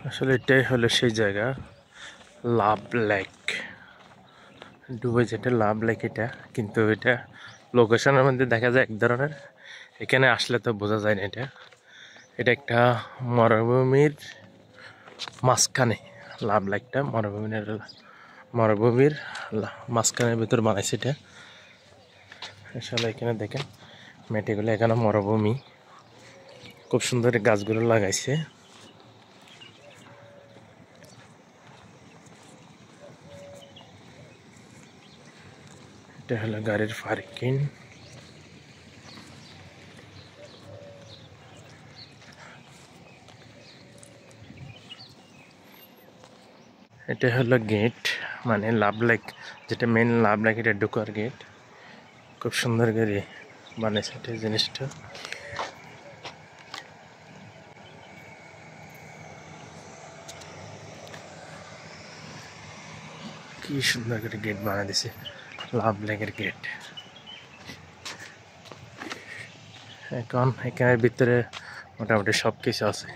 আসলে এটাই হলো সেই জায়গা, লাভ লেক ডুবে যেটা লাভ লেক এটা, কিন্তু এটা লোকেশনের মধ্যে দেখা যায় এক ধরনের, এখানে আসলে তো বোঝা যায় না এটা। এটা একটা মরুভূমির মাঝখানে, লাভ লেকটা মরুভূমির মাঝখানের ভিতর বানাইছে এটা। আসলে এখানে দেখেন মেটেগুলো, এখানে মরুভূমি, খুব সুন্দর গাছগুলো লাগাইছে। এটা হলো গাড়ির পার্কিং। এটা হলো গেট, মানে লাভ লেক, যেটা মেন লাভ লেক, এটা ঢোকার গেট। খুব সুন্দর করে বানিয়েছে এটা জিনিসটা। কি সুন্দর করে গেট বানিয়ে দিছে, লাভ লেকের গেট। এখন এখানের ভিতরে মোটামুটি সব কিছু আছে।